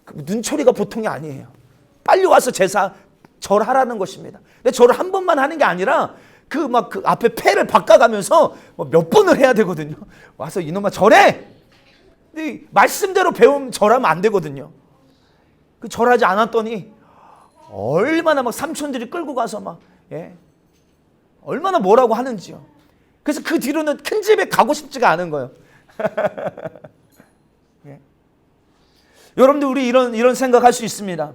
그 눈초리가 보통이 아니에요. 빨리 와서 제사 절하라는 것입니다. 근데 절을 한 번만 하는 게 아니라 그 앞에 패를 바꿔가면서 몇 번을 해야 되거든요. 와서 이놈아 절해. 근데 말씀대로 배우면 절하면 안 되거든요. 그 절하지 않았더니 얼마나 막 삼촌들이 끌고 가서 막 얼마나 뭐라고 하는지요. 그래서 그 뒤로는 큰 집에 가고 싶지가 않은 거예요. 여러분들 우리 이런 생각할 수 있습니다.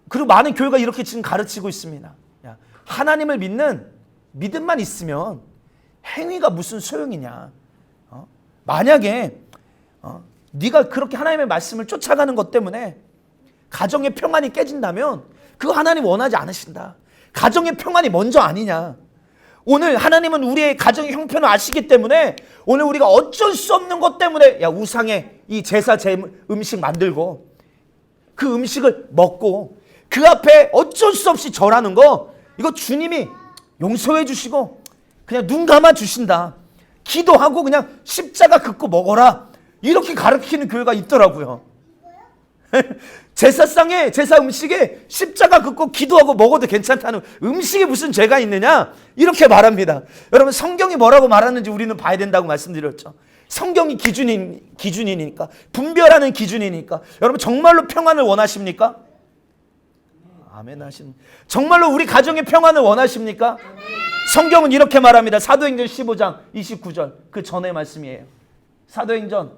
그리고 많은 교회가 이렇게 지금 가르치고 있습니다. 하나님을 믿는 믿음만 있으면 행위가 무슨 소용이냐. 만약에 네가 그렇게 하나님의 말씀을 쫓아가는 것 때문에 가정의 평안이 깨진다면 그거 하나님 원하지 않으신다. 가정의 평안이 먼저 아니냐. 오늘 하나님은 우리의 가정의 형편을 아시기 때문에 오늘 우리가 어쩔 수 없는 것 때문에 우상의 이 제사 음식 만들고 그 음식을 먹고 그 앞에 어쩔 수 없이 절하는 거, 이거 주님이 용서해 주시고 그냥 눈 감아 주신다. 기도하고 그냥 십자가 긋고 먹어라. 이렇게 가르치는 교회가 있더라고요. 제사상에 제사 음식에 십자가 긋고 기도하고 먹어도 괜찮다는 음식에 무슨 죄가 있느냐 이렇게 말합니다. 여러분 성경이 뭐라고 말하는지 우리는 봐야 된다고 말씀드렸죠. 성경이 기준이니까 분별하는 기준이니까. 여러분 정말로 평안을 원하십니까? 아멘 하십니다. 정말로 우리 가정의 평안을 원하십니까? 성경은 이렇게 말합니다. 사도행전 15장 29절 그 전의 말씀이에요. 사도행전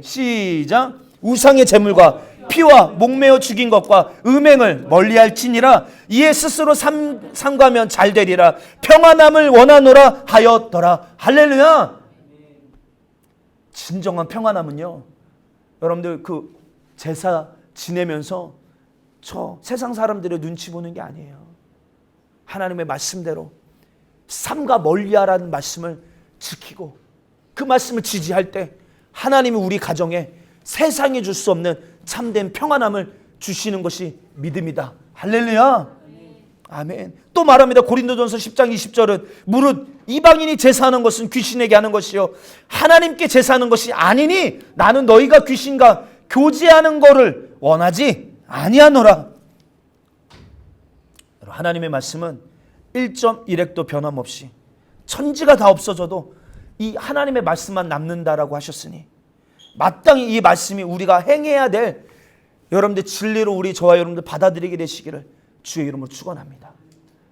시작. 우상의 제물과 피와 목매어 죽인 것과 음행을 멀리할지니라. 이에 스스로 삼가면 잘 되리라. 평안함을 원하노라 하였더라. 할렐루야. 진정한 평안함은요, 여러분들 그 제사 지내면서 저 세상 사람들의 눈치 보는 게 아니에요. 하나님의 말씀대로 삼가 멀리하라는 말씀을 지키고 그 말씀을 지지할 때 하나님이 우리 가정에 세상에 줄 수 없는 참된 평안함을 주시는 것이 믿음이다. 할렐루야. 아멘. 또 말합니다. 고린도전서 10장 20절은 무릇 이방인이 제사하는 것은 귀신에게 하는 것이요 하나님께 제사하는 것이 아니니 나는 너희가 귀신과 교제하는 것을 원하지 아니하노라. 하나님의 말씀은 1.1획도 변함없이 천지가 다 없어져도 이 하나님의 말씀만 남는다라고 하셨으니 마땅히 이 말씀이 우리가 행해야 될 여러분들 진리로 우리 저와 여러분들 받아들이게 되시기를 주의 이름으로 축원합니다.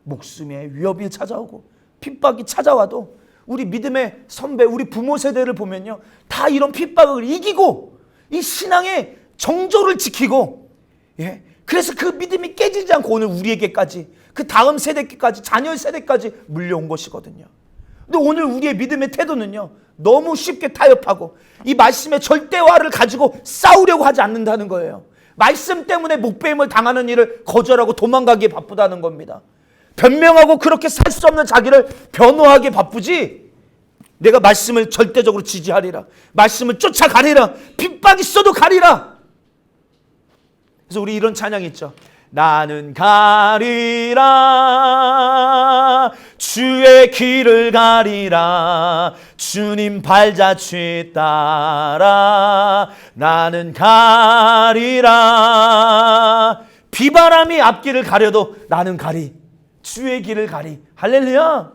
목숨에 위협이 찾아오고 핍박이 찾아와도 우리 믿음의 선배, 우리 부모 세대를 보면요, 다 이런 핍박을 이기고 이 신앙의 정조를 지키고, 그래서 그 믿음이 깨지지 않고 오늘 우리에게까지 그 다음 세대까지 자녀 세대까지 물려온 것이거든요. 근데 오늘 우리의 믿음의 태도는요, 너무 쉽게 타협하고 이 말씀의 절대화를 가지고 싸우려고 하지 않는다는 거예요. 말씀 때문에 목배임을 당하는 일을 거절하고 도망가기에 바쁘다는 겁니다. 변명하고 그렇게 살 수 없는 자기를 변호하기에 바쁘지, 내가 말씀을 절대적으로 지지하리라, 말씀을 쫓아가리라, 핍박이 있어도 가리라. 그래서 우리 이런 찬양이 있죠. 나는 가리라, 주의 길을 가리라, 주님 발자취 따라 나는 가리라. 비바람이 앞길을 가려도 나는 가리, 주의 길을 가리. 할렐루야.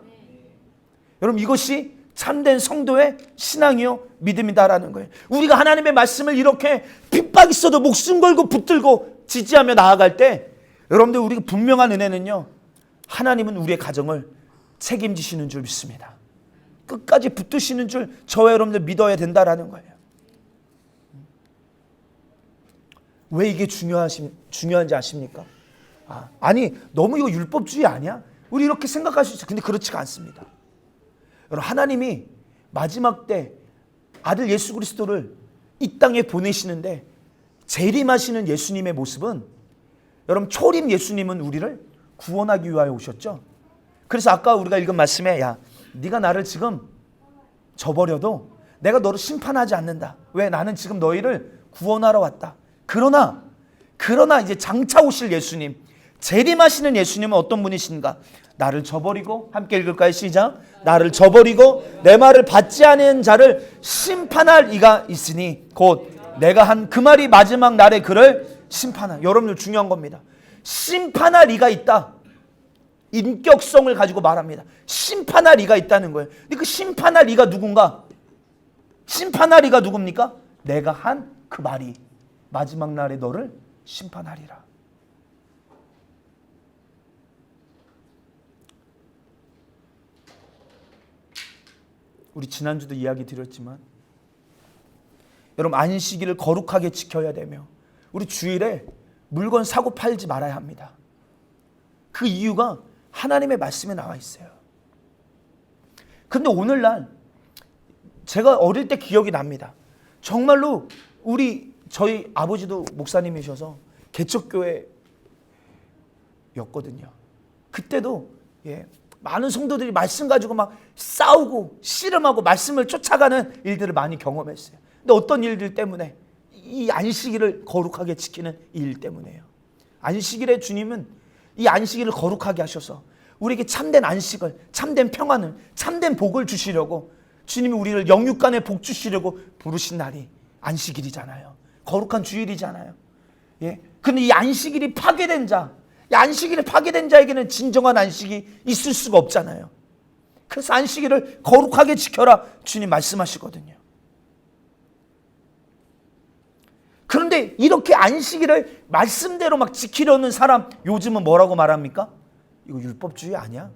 여러분 이것이 참된 성도의 신앙이요 믿음이다라는 거예요. 우리가 하나님의 말씀을 이렇게 핍박 있어도 목숨 걸고 붙들고 지지하며 나아갈 때, 여러분들 우리가 분명한 은혜는요, 하나님은 우리의 가정을 책임지시는 줄 믿습니다. 끝까지 붙드시는 줄 저와 여러분들 믿어야 된다라는 거예요. 왜 이게 중요한지 아십니까? 아니 너무 이거 율법주의 아니야? 우리 이렇게 생각할 수 있어요. 근데 그렇지가 않습니다. 여러분 하나님이 마지막 때 아들 예수 그리스도를 이 땅에 보내시는데 재림하시는 예수님의 모습은, 여러분 초림 예수님은 우리를 구원하기 위하여 오셨죠. 그래서 아까 우리가 읽은 말씀에 네가 나를 지금 저버려도 내가 너를 심판하지 않는다. 왜? 나는 지금 너희를 구원하러 왔다. 그러나 이제 장차 오실 예수님, 재림하시는 예수님은 어떤 분이신가? 나를 저버리고, 함께 읽을까요? 시작. 나를 저버리고 내 말을 받지 않은 자를 심판할 이가 있으니 곧 내가 한 그 말이 마지막 날에 그를 심판할. 여러분들 중요한 겁니다. 심판할 이가 있다. 인격성을 가지고 말합니다. 심판할 이가 있다는 거예요. 근데 그 심판할 이가 누군가? 심판할 이가 누굽니까? 내가 한 그 말이 마지막 날에 너를 심판하리라. 우리 지난주도 이야기 드렸지만 여러분, 안식일을 거룩하게 지켜야 되며 우리 주일에 물건 사고 팔지 말아야 합니다. 그 이유가 하나님의 말씀에 나와 있어요. 근데 오늘날 제가 어릴 때 기억이 납니다. 정말로 저희 아버지도 목사님이셔서 개척교회였거든요. 그때도 많은 성도들이 말씀 가지고 막 싸우고 씨름하고 말씀을 쫓아가는 일들을 많이 경험했어요. 근데 어떤 일들 때문에? 이 안식일을 거룩하게 지키는 일 때문에요. 안식일에 주님은 이 안식일을 거룩하게 하셔서 우리에게 참된 안식을, 참된 평안을, 참된 복을 주시려고 주님이 우리를 영육간의 복 주시려고 부르신 날이 안식일이잖아요. 거룩한 주일이잖아요. 근데 이 안식일이 파괴된 자, 이 안식일이 파괴된 자에게는 진정한 안식이 있을 수가 없잖아요. 그래서 안식일을 거룩하게 지켜라 주님 말씀하시거든요. 그런데 이렇게 안식일을 말씀대로 막 지키려는 사람 요즘은 뭐라고 말합니까? 이거 율법주의 아니야?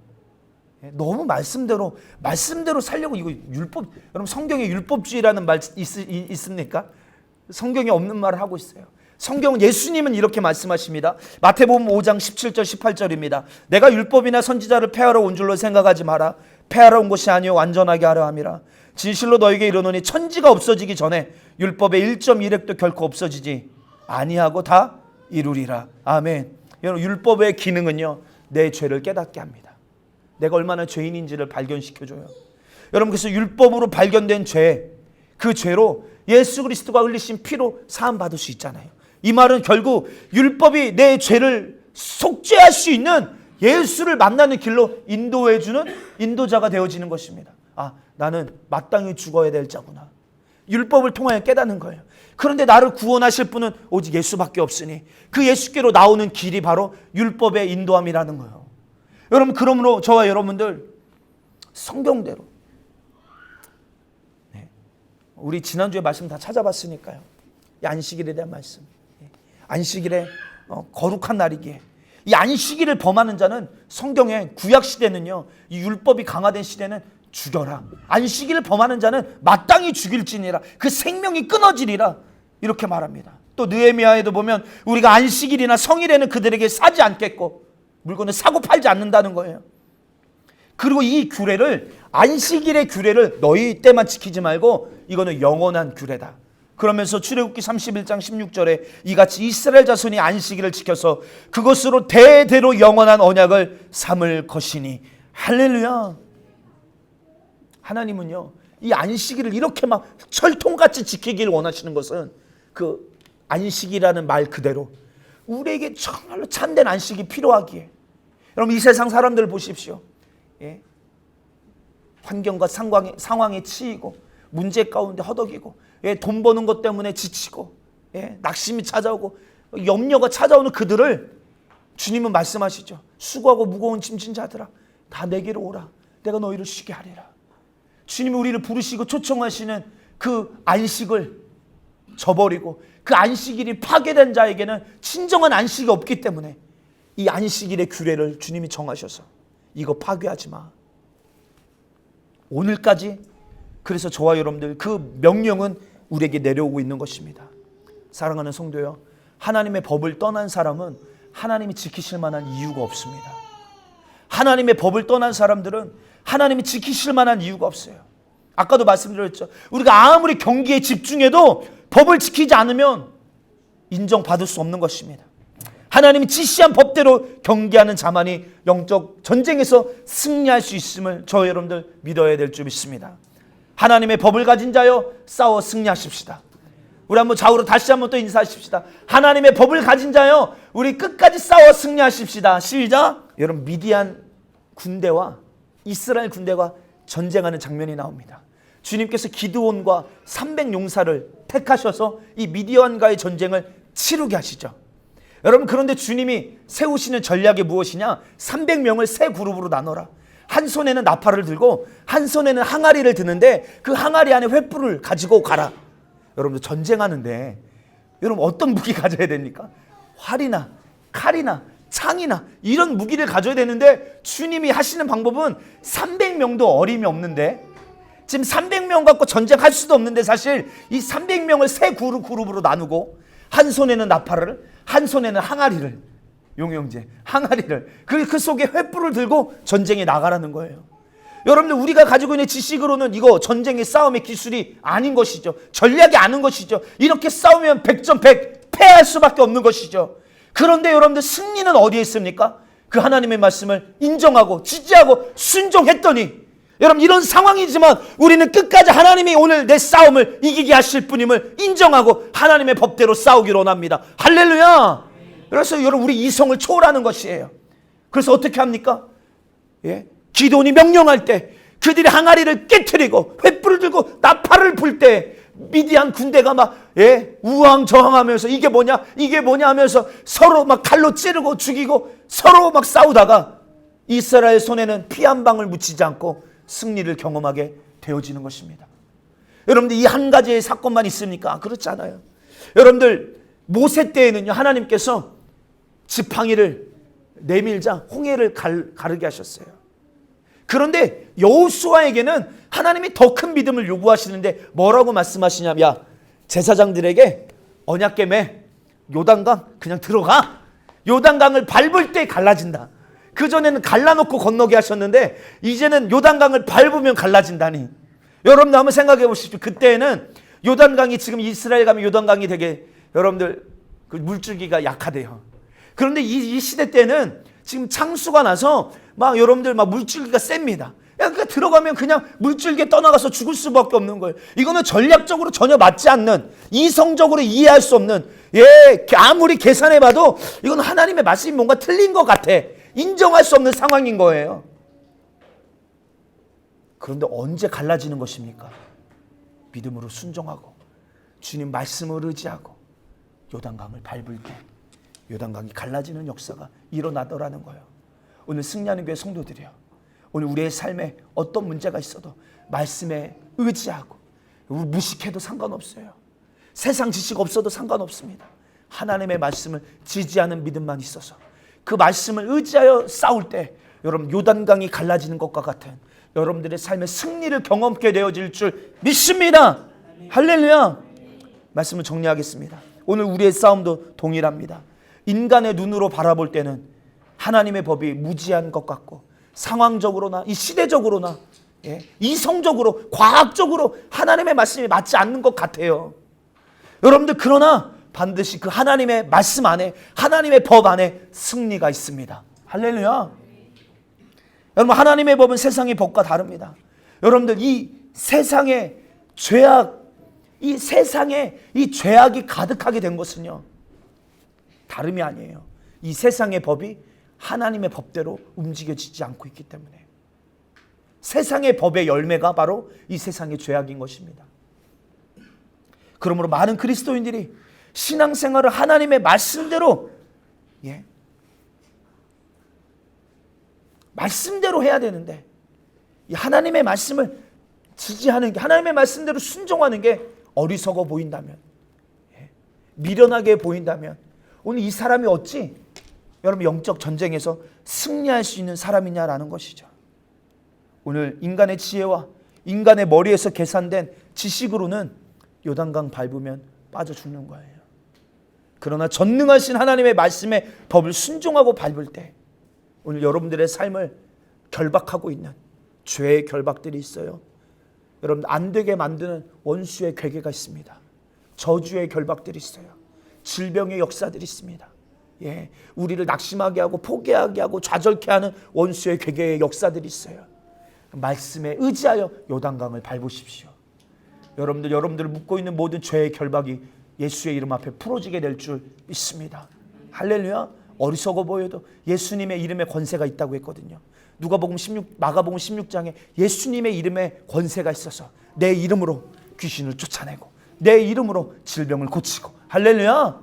너무 말씀대로 살려고 이거 율법, 여러분 성경에 율법주의라는 말 있습니까? 성경에 없는 말을 하고 있어요. 성경은 예수님은 이렇게 말씀하십니다. 마태복음 5장 17절 18절입니다. 내가 율법이나 선지자를 폐하러 온 줄로 생각하지 마라. 폐하러 온 것이 아니요 완전하게 하려 함이라. 진실로 너에게 이르노니 천지가 없어지기 전에 율법의 1.1획도 결코 없어지지 아니하고 다 이루리라. 아멘. 여러분, 율법의 기능은요, 내 죄를 깨닫게 합니다. 내가 얼마나 죄인인지를 발견시켜줘요. 여러분, 그래서 율법으로 발견된 죄, 그 죄로 예수 그리스도가 흘리신 피로 사함 받을 수 있잖아요. 이 말은 결국 율법이 내 죄를 속죄할 수 있는 예수를 만나는 길로 인도해주는 인도자가 되어지는 것입니다. 아, 나는 마땅히 죽어야 될 자구나. 율법을 통하여 깨닫는 거예요. 그런데 나를 구원하실 분은 오직 예수밖에 없으니 그 예수께로 나오는 길이 바로 율법의 인도함이라는 거예요. 여러분, 그러므로 저와 여러분들 성경대로, 우리 지난주에 말씀 다 찾아봤으니까요. 이 안식일에 대한 말씀, 안식일에 거룩한 날이기에 이 안식일을 범하는 자는 성경에 구약 시대는요, 이 율법이 강화된 시대는 죽여라. 안식일을 범하는 자는 마땅히 죽일지니라. 그 생명이 끊어지리라. 이렇게 말합니다. 또 느헤미야에도 보면 우리가 안식일이나 성일에는 그들에게 사지 않겠고 물건을 사고 팔지 않는다는 거예요. 그리고 이 규례를, 안식일의 규례를 너희 때만 지키지 말고 이거는 영원한 규례다. 그러면서 출애굽기 31장 16절에 이같이 이스라엘 자손이 안식일을 지켜서 그것으로 대대로 영원한 언약을 삼을 것이니. 할렐루야. 하나님은요, 이 안식일을 이렇게 막 철통같이 지키기를 원하시는 것은 그 안식이라는 말 그대로 우리에게 정말로 참된 안식이 필요하기에. 여러분, 이 세상 사람들 보십시오. 환경과 상황에 치이고 문제 가운데 허덕이고 돈 버는 것 때문에 지치고 낙심이 찾아오고 염려가 찾아오는 그들을 주님은 말씀하시죠. 수고하고 무거운 짐진 자들아, 다 내게로 오라. 내가 너희를 쉬게 하리라. 주님이 우리를 부르시고 초청하시는 그 안식을 저버리고 그 안식일이 파괴된 자에게는 진정한 안식이 없기 때문에 이 안식일의 규례를 주님이 정하셔서 이거 파괴하지 마. 오늘까지 그래서 저와 여러분들 그 명령은 우리에게 내려오고 있는 것입니다. 사랑하는 성도요, 하나님의 법을 떠난 사람은 하나님이 지키실 만한 이유가 없습니다. 하나님의 법을 떠난 사람들은 하나님이 지키실 만한 이유가 없어요. 아까도 말씀드렸죠. 우리가 아무리 경기에 집중해도 법을 지키지 않으면 인정받을 수 없는 것입니다. 하나님이 지시한 법대로 경계하는 자만이 영적 전쟁에서 승리할 수 있음을 저 여러분들 믿어야 될 줄 믿습니다. 하나님의 법을 가진 자여 싸워 승리하십시다. 우리 한번 좌우로 다시 한번 또 인사하십시다. 하나님의 법을 가진 자여 우리 끝까지 싸워 승리하십시다. 시작. 여러분, 미디안 군대와 이스라엘 군대가 전쟁하는 장면이 나옵니다. 주님께서 기드온과 300용사를 택하셔서 이 미디안과의 전쟁을 치르게 하시죠. 여러분, 그런데 주님이 세우시는 전략이 무엇이냐? 300명을 세 그룹으로 나눠라. 한 손에는 나팔을 들고 한 손에는 항아리를 드는데 그 항아리 안에 횃불을 가지고 가라. 여러분들 전쟁하는데 여러분 어떤 무기 가져야 됩니까? 활이나 칼이나 창이나 이런 무기를 가져야 되는데 주님이 하시는 방법은 300명도 어림이 없는데, 지금 300명 갖고 전쟁할 수도 없는데 사실 이 300명을 세 그룹으로 나누고 한 손에는 나팔을, 한 손에는 항아리를, 용영제 항아리를, 그 속에 횃불을 들고 전쟁에 나가라는 거예요. 여러분들, 우리가 가지고 있는 지식으로는 이거 전쟁의 싸움의 기술이 아닌 것이죠. 전략이 아닌 것이죠. 이렇게 싸우면 100점100 패할 수밖에 없는 것이죠. 그런데 여러분들, 승리는 어디에 있습니까? 그 하나님의 말씀을 인정하고 지지하고 순종했더니, 여러분, 이런 상황이지만 우리는 끝까지 하나님이 오늘 내 싸움을 이기게 하실 분임을 인정하고 하나님의 법대로 싸우기를 원합니다. 할렐루야. 그래서 여러분, 우리 이성을 초월하는 것이에요. 그래서 어떻게 합니까? 기도원이 명령할 때 그들이 항아리를 깨트리고 횃불을 들고 나팔을 불 때 미디안 군대가 막 우왕좌왕하면서 이게 뭐냐 하면서 서로 막 칼로 찌르고 죽이고 서로 막 싸우다가 이스라엘 손에는 피 한 방울 묻히지 않고 승리를 경험하게 되어지는 것입니다. 여러분들, 이 한 가지의 사건만 있습니까? 그렇지 않아요. 여러분들, 모세 때에는요, 하나님께서 지팡이를 내밀자 홍해를 가르게 하셨어요. 그런데 여호수아에게는 하나님이 더 큰 믿음을 요구하시는데 뭐라고 말씀하시냐면, 야, 제사장들에게 언약궤에 요단강 그냥 들어가. 요단강을 밟을 때 갈라진다. 그전에는 갈라놓고 건너게 하셨는데 이제는 요단강을 밟으면 갈라진다니. 여러분들 한번 생각해 보십시오. 그때는 요단강이, 지금 이스라엘 가면 요단강이 되게 여러분들 그 물줄기가 약하대요. 그런데 이 시대 때는 지금 창수가 나서 막 여러분들 막 물줄기가 셉니다. 그러니까 들어가면 그냥 물줄기에 떠나가서 죽을 수밖에 없는 거예요. 이거는 전략적으로 전혀 맞지 않는, 이성적으로 이해할 수 없는, 아무리 계산해봐도 이건 하나님의 말씀이 뭔가 틀린 것 같아. 인정할 수 없는 상황인 거예요. 그런데 언제 갈라지는 것입니까? 믿음으로 순종하고 주님 말씀을 의지하고 요단강을 밟을 때 요단강이 갈라지는 역사가 일어나더라는 거예요. 오늘 승리하는 교회 성도들이요, 오늘 우리의 삶에 어떤 문제가 있어도 말씀에 의지하고, 무식해도 상관없어요. 세상 지식 없어도 상관없습니다. 하나님의 말씀을 지지하는 믿음만 있어서 그 말씀을 의지하여 싸울 때 여러분, 요단강이 갈라지는 것과 같은 여러분들의 삶의 승리를 경험하게 되어질 줄 믿습니다. 할렐루야. 말씀을 정리하겠습니다. 오늘 우리의 싸움도 동일합니다. 인간의 눈으로 바라볼 때는 하나님의 법이 무지한 것 같고, 상황적으로나 이 시대적으로나 이성적으로 과학적으로 하나님의 말씀이 맞지 않는 것 같아요. 여러분들, 그러나 반드시 그 하나님의 말씀 안에, 하나님의 법 안에 승리가 있습니다. 할렐루야. 여러분, 하나님의 법은 세상의 법과 다릅니다. 여러분들, 이 세상의 죄악, 이 세상에 이 죄악이 가득하게 된 것은요, 다름이 아니에요. 이 세상의 법이 하나님의 법대로 움직여지지 않고 있기 때문에, 세상의 법의 열매가 바로 이 세상의 죄악인 것입니다. 그러므로 많은 그리스도인들이 신앙생활을 하나님의 말씀대로 말씀대로 해야 되는데, 이 하나님의 말씀을 지지하는 게, 하나님의 말씀대로 순종하는 게 어리석어 보인다면, 미련하게 보인다면 오늘 이 사람이 어찌 여러분 영적 전쟁에서 승리할 수 있는 사람이냐라는 것이죠. 오늘 인간의 지혜와 인간의 머리에서 계산된 지식으로는 요단강 밟으면 빠져 죽는 거예요. 그러나 전능하신 하나님의 말씀의 법을 순종하고 밟을 때 오늘 여러분들의 삶을 결박하고 있는 죄의 결박들이 있어요. 여러분, 안 되게 만드는 원수의 괴계가 있습니다. 저주의 결박들이 있어요. 질병의 역사들이 있습니다. 우리를 낙심하게 하고 포기하게 하고 좌절케 하는 원수의 괴계의 역사들이 있어요. 말씀에 의지하여 요단강을 밟으십시오. 여러분들 묻고 있는 모든 죄의 결박이 예수의 이름 앞에 풀어지게 될 줄 믿습니다. 할렐루야. 어리석어 보여도 예수님의 이름에 권세가 있다고 했거든요. 마가복음 16장에 예수님의 이름에 권세가 있어서 내 이름으로 귀신을 쫓아내고 내 이름으로 질병을 고치고, 할렐루야.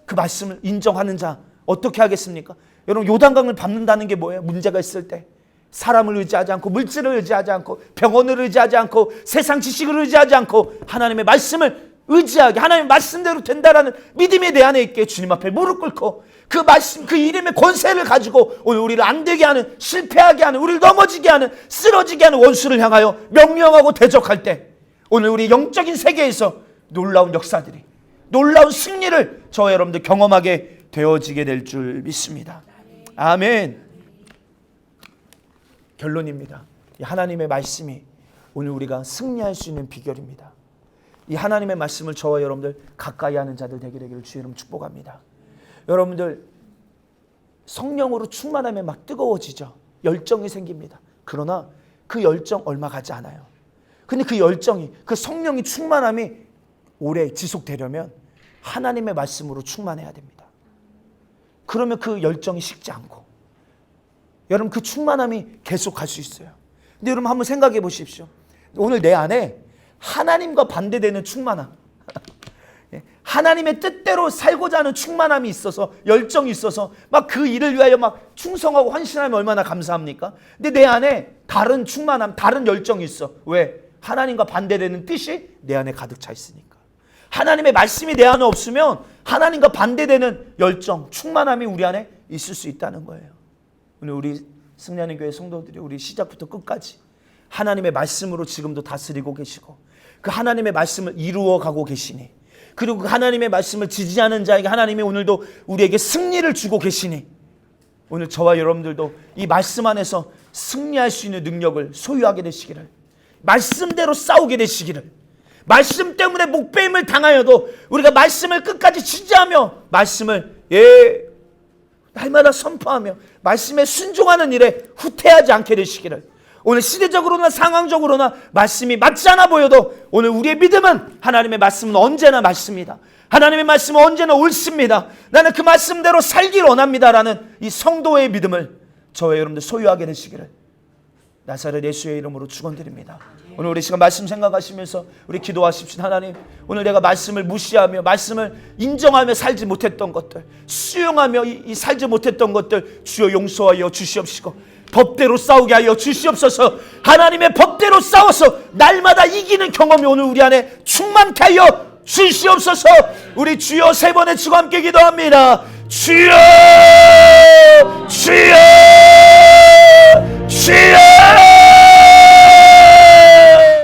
그 말씀을 인정하는 자 어떻게 하겠습니까? 여러분, 요단강을 밟는다는 게 뭐예요? 문제가 있을 때 사람을 의지하지 않고, 물질을 의지하지 않고, 병원을 의지하지 않고, 세상 지식을 의지하지 않고 하나님의 말씀을 의지하게, 하나님의 말씀대로 된다라는 믿음이 내 안에 있게 주님 앞에 무릎 꿇고 그 말씀, 그 이름의 권세를 가지고 오늘 우리를 안 되게 하는, 실패하게 하는, 우리를 넘어지게 하는, 쓰러지게 하는 원수를 향하여 명령하고 대적할 때 오늘 우리 영적인 세계에서 놀라운 역사들이, 놀라운 승리를 저와 여러분들 경험하게 되어지게 될 줄 믿습니다. 아멘. 결론입니다. 이 하나님의 말씀이 오늘 우리가 승리할 수 있는 비결입니다. 이 하나님의 말씀을 저와 여러분들 가까이 하는 자들 되게 되기를 주의 이름 축복합니다. 여러분들 성령으로 충만하면 막 뜨거워지죠. 열정이 생깁니다. 그러나 그 열정 얼마 가지 않아요. 근데 그 열정이, 그 성령이 충만함이 오래 지속되려면 하나님의 말씀으로 충만해야 됩니다. 그러면 그 열정이 식지 않고 여러분 그 충만함이 계속 갈 수 있어요. 근데 여러분 한번 생각해 보십시오. 오늘 내 안에 하나님과 반대되는 충만함, 하나님의 뜻대로 살고자 하는 충만함이 있어서, 열정이 있어서 막 그 일을 위하여 막 충성하고 헌신하면 얼마나 감사합니까? 근데 내 안에 다른 충만함, 다른 열정이 있어. 왜? 하나님과 반대되는 뜻이 내 안에 가득 차 있으니까. 하나님의 말씀이 내 안에 없으면 하나님과 반대되는 열정, 충만함이 우리 안에 있을 수 있다는 거예요. 오늘 우리 승리하는 교회 성도들이 우리 시작부터 끝까지 하나님의 말씀으로 지금도 다스리고 계시고 그 하나님의 말씀을 이루어가고 계시니, 그리고 그 하나님의 말씀을 지지하는 자에게 하나님이 오늘도 우리에게 승리를 주고 계시니, 오늘 저와 여러분들도 이 말씀 안에서 승리할 수 있는 능력을 소유하게 되시기를, 말씀대로 싸우게 되시기를, 말씀 때문에 목배임을 당하여도 우리가 말씀을 끝까지 지지하며 말씀을 날마다 선포하며 말씀에 순종하는 일에 후퇴하지 않게 되시기를, 오늘 시대적으로나 상황적으로나 말씀이 맞지 않아 보여도 오늘 우리의 믿음은 하나님의 말씀은 언제나 맞습니다. 하나님의 말씀은 언제나 옳습니다. 나는 그 말씀대로 살기를 원합니다라는 이 성도의 믿음을 저와 여러분들 소유하게 되시기를 나사렛 예수의 이름으로 축원드립니다. 오늘 우리 시간 말씀 생각하시면서 우리 기도하십시다. 하나님, 오늘 내가 말씀을 무시하며 말씀을 인정하며 살지 못했던 것들, 수용하며 이 살지 못했던 것들 주여 용서하여 주시옵시고 법대로 싸우게 하여 주시옵소서. 하나님의 법대로 싸워서 날마다 이기는 경험이 오늘 우리 안에 충만케 하여 주시옵소서. 우리 주여 세 번의 주와 함께 기도합니다. 주여, 주여, 주여.